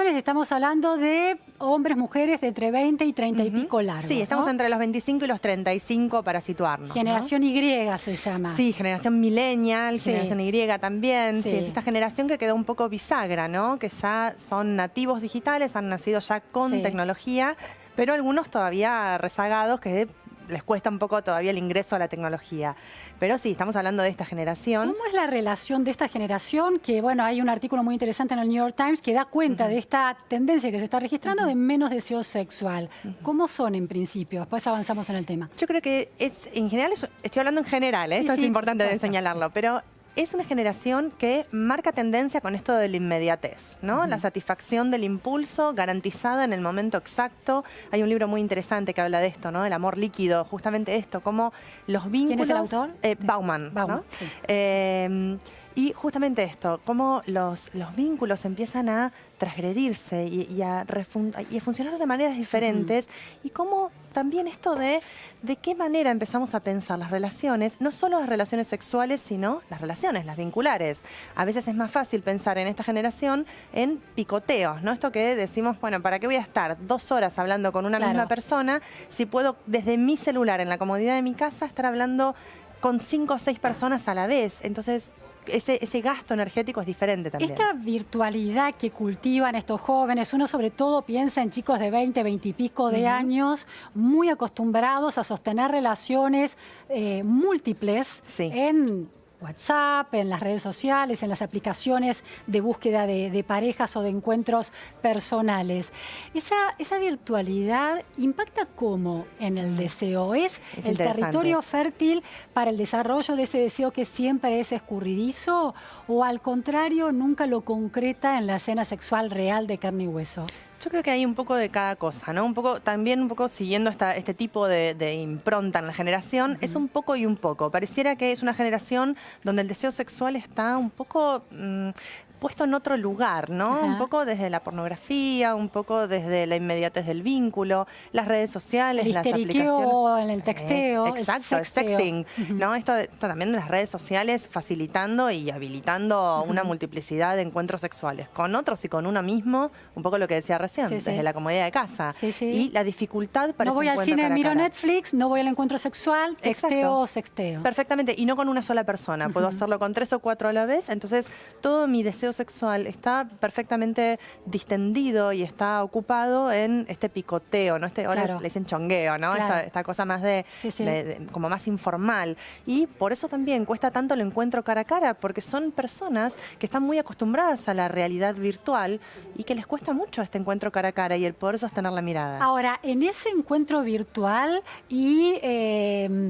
jóvenes estamos hablando de hombres, mujeres de entre 20 y 30 y pico largos. Sí, estamos ¿no? entre los 25 y los 35 para situarnos. Generación ¿no? Y se llama. Sí, generación millennial, Sí. generación Y también. Sí. Sí, es esta generación que quedó un poco bisagra, ¿no? Que ya son nativos digitales, han nacido ya con Sí. tecnología, pero algunos todavía rezagados que les cuesta un poco todavía el ingreso a la tecnología. Pero sí, estamos hablando de esta generación. ¿Cómo es la relación de esta generación? Que bueno, hay un artículo muy interesante en el New York Times que da cuenta de esta tendencia que se está registrando de menos deseo sexual. ¿Cómo son en principio? Después avanzamos en el tema. Yo creo que en general, estoy hablando en general, esto Sí, es importante por de supuesto. señalarlo, pero es una generación que marca tendencia con esto de la inmediatez, ¿no? La satisfacción del impulso garantizada en el momento exacto. Hay un libro muy interesante que habla de esto, ¿no? El amor líquido, justamente esto, cómo los vínculos... ¿Quién es el autor? Bauman, Bauman, ¿no? sí. Y justamente esto, cómo los vínculos empiezan a transgredirse y a funcionar de maneras diferentes, y cómo también esto de qué manera empezamos a pensar las relaciones, no solo las relaciones sexuales, sino las relaciones, las vinculares. A veces es más fácil pensar en esta generación en picoteos, ¿no? Esto que decimos, bueno, ¿para qué voy a estar 2 horas hablando con una misma persona si puedo desde mi celular, en la comodidad de mi casa, estar hablando con 5 o 6 personas a la vez? Entonces, ese gasto energético es diferente también. Esta virtualidad que cultivan estos jóvenes, uno sobre todo piensa en chicos de 20, 20 y pico de años, muy acostumbrados a sostener relaciones múltiples en WhatsApp, en las redes sociales, en las aplicaciones de búsqueda de parejas o de encuentros personales. Esa virtualidad impacta ¿cómo en el deseo? ¿Es el territorio fértil para el desarrollo de ese deseo que siempre es escurridizo? ¿O al contrario, nunca lo concreta en la escena sexual real de carne y hueso? Yo creo que hay un poco de cada cosa, ¿no? También un poco siguiendo este tipo de impronta en la generación, es un poco y un poco. Pareciera que es una generación donde el deseo sexual está un poco puesto en otro lugar, ¿no? Un poco desde la pornografía, un poco desde la inmediatez del vínculo, las redes sociales, las aplicaciones. El texteo. Exacto, el sexting, ¿no? Esto también de las redes sociales facilitando y habilitando una multiplicidad de encuentros sexuales con otros y con uno mismo, un poco lo que decía recién, desde la comodidad de casa. Y la dificultad para no voy al cine, miro cara. Netflix, no voy al encuentro sexual, texteo o sexteo. Perfectamente, y no con una sola persona, puedo hacerlo con 3 o 4 a la vez, entonces todo mi deseo sexual está perfectamente distendido y está ocupado en este picoteo, ¿no? Ahora le dicen chongueo, ¿no? Esta cosa más como más informal. Y por eso también cuesta tanto el encuentro cara a cara, porque son personas que están muy acostumbradas a la realidad virtual y que les cuesta mucho este encuentro cara a cara y el poder sostener la mirada. Ahora, en ese encuentro virtual y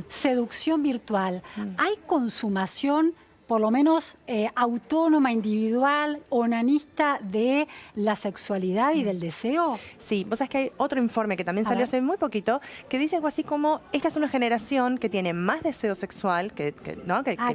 seducción virtual, ¿hay consumación por lo menos autónoma, individual, onanista de la sexualidad y del deseo? Sí, vos sabés que hay otro informe que también salió hace muy poquito, que dice algo así como, esta es una generación que tiene más deseo sexual, que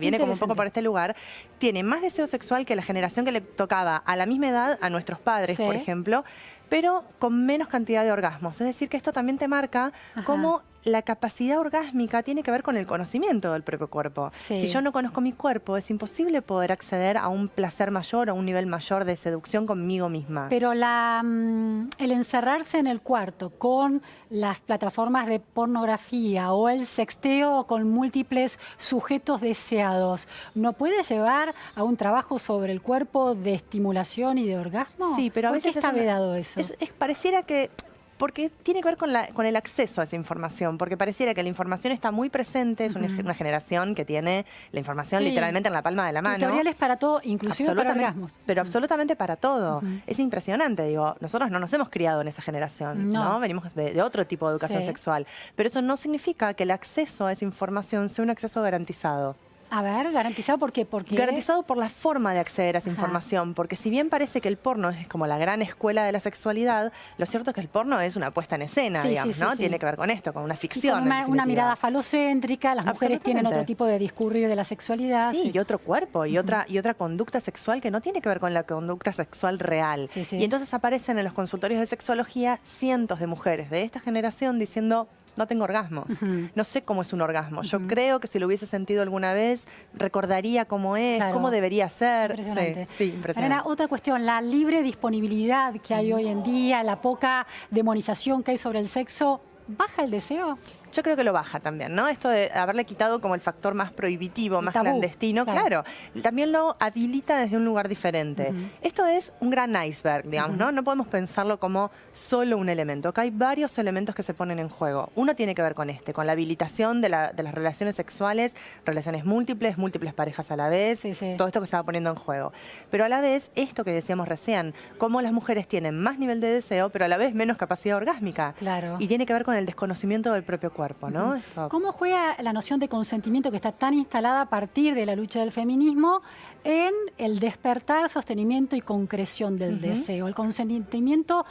viene como un poco por este lugar, tiene más deseo sexual que la generación que le tocaba a la misma edad a nuestros padres, por ejemplo, pero con menos cantidad de orgasmos. Es decir, que esto también te marca cómo la capacidad orgásmica tiene que ver con el conocimiento del propio cuerpo. Si yo no conozco mi cuerpo, es imposible poder acceder a un placer mayor, a un nivel mayor de seducción conmigo misma. Pero el encerrarse en el cuarto con las plataformas de pornografía o el sexteo con múltiples sujetos deseados, ¿no puede llevar a un trabajo sobre el cuerpo de estimulación y de orgasmo? Sí, pero a veces está vedado eso. Pareciera que... Porque tiene que ver con el acceso a esa información, porque pareciera que la información está muy presente, es una generación que tiene la información literalmente en la palma de la mano. Tutoriales para todo, inclusive para orgasmos. Pero absolutamente para todo. Es impresionante, digo, nosotros no nos hemos criado en esa generación, ¿no? Venimos de otro tipo de educación sexual, pero eso no significa que el acceso a esa información sea un acceso garantizado. A ver, ¿garantizado por qué? Garantizado por la forma de acceder a esa información, porque si bien parece que el porno es como la gran escuela de la sexualidad, lo cierto es que el porno es una puesta en escena, digamos, ¿no? Tiene que ver con esto, con una ficción. Con una mirada falocéntrica, las mujeres tienen otro tipo de discurrir de la sexualidad. Sí, y otro cuerpo, y otra conducta sexual que no tiene que ver con la conducta sexual real. Y entonces aparecen en los consultorios de sexología cientos de mujeres de esta generación diciendo, no tengo orgasmos. No sé cómo es un orgasmo. Yo creo que si lo hubiese sentido alguna vez, recordaría cómo es, cómo debería ser. Impresionante. Sí, impresionante. Mariana, otra cuestión, la libre disponibilidad que hay hoy en día, la poca demonización que hay sobre el sexo, ¿baja el deseo? Yo creo que lo baja también, ¿no? Esto de haberle quitado como el factor más prohibitivo, más tabú, clandestino, claro. También lo habilita desde un lugar diferente. Esto es un gran iceberg, digamos, ¿no? No podemos pensarlo como solo un elemento. Acá hay varios elementos que se ponen en juego. Uno tiene que ver con con la habilitación de las relaciones sexuales, relaciones múltiples parejas a la vez, todo esto que se va poniendo en juego. Pero a la vez, esto que decíamos recién, cómo las mujeres tienen más nivel de deseo, pero a la vez menos capacidad orgásmica. Claro. Y tiene que ver con el desconocimiento del propio cuerpo. ¿No? ¿Cómo juega la noción de consentimiento que está tan instalada a partir de la lucha del feminismo en el despertar, sostenimiento y concreción del deseo? El consentimiento,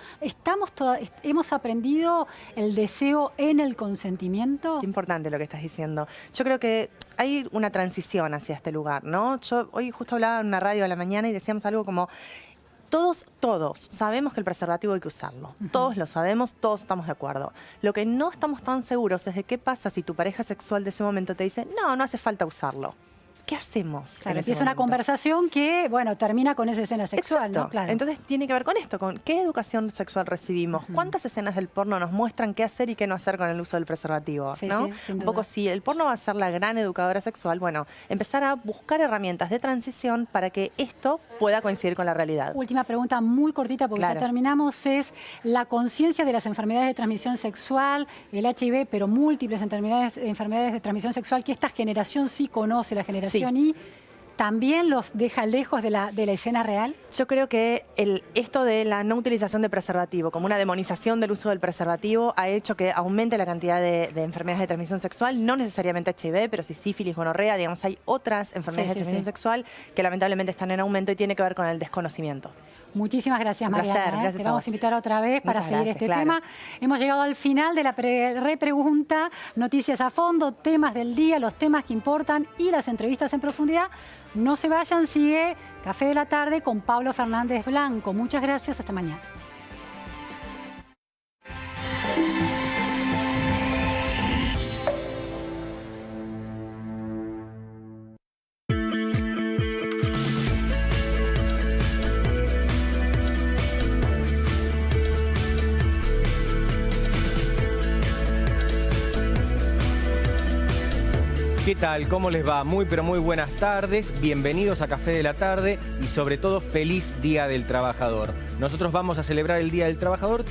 ¿hemos aprendido el deseo en el consentimiento? Qué importante lo que estás diciendo. Yo creo que hay una transición hacia este lugar, ¿no? Yo hoy justo hablaba en una radio a la mañana y decíamos algo como... Todos sabemos que el preservativo hay que usarlo. Todos lo sabemos, todos estamos de acuerdo. Lo que no estamos tan seguros es de qué pasa si tu pareja sexual de ese momento te dice, no hace falta usarlo. ¿Qué hacemos? Claro, empieza una conversación que, bueno, termina con esa escena sexual, ¿no? Claro. Entonces tiene que ver con esto, con qué educación sexual recibimos, cuántas escenas del porno nos muestran qué hacer y qué no hacer con el uso del preservativo, ¿no? Sí, un poco si el porno va a ser la gran educadora sexual, bueno, empezar a buscar herramientas de transición para que esto pueda coincidir con la realidad. Última pregunta muy cortita porque ya terminamos, es la conciencia de las enfermedades de transmisión sexual, el HIV, pero múltiples enfermedades de transmisión sexual que esta generación sí conoce, la generación Y, ¿también los deja lejos de la escena real? Yo creo que esto de la no utilización de preservativo, como una demonización del uso del preservativo, ha hecho que aumente la cantidad de enfermedades de transmisión sexual, no necesariamente HIV, pero sí sífilis, gonorrea, digamos, hay otras enfermedades de transmisión sexual que lamentablemente están en aumento y tiene que ver con el desconocimiento. Muchísimas gracias, Mariana. Te vamos a invitar otra vez para seguir este tema. Hemos llegado al final de la repregunta, noticias a fondo, temas del día, los temas que importan y las entrevistas en profundidad. No se vayan, sigue Café de la Tarde con Pablo Fernández Blanco. Muchas gracias, hasta mañana. ¿Qué tal? ¿Cómo les va? Muy pero muy buenas tardes, bienvenidos a Café de la Tarde y sobre todo feliz Día del Trabajador. Nosotros vamos a celebrar el Día del Trabajador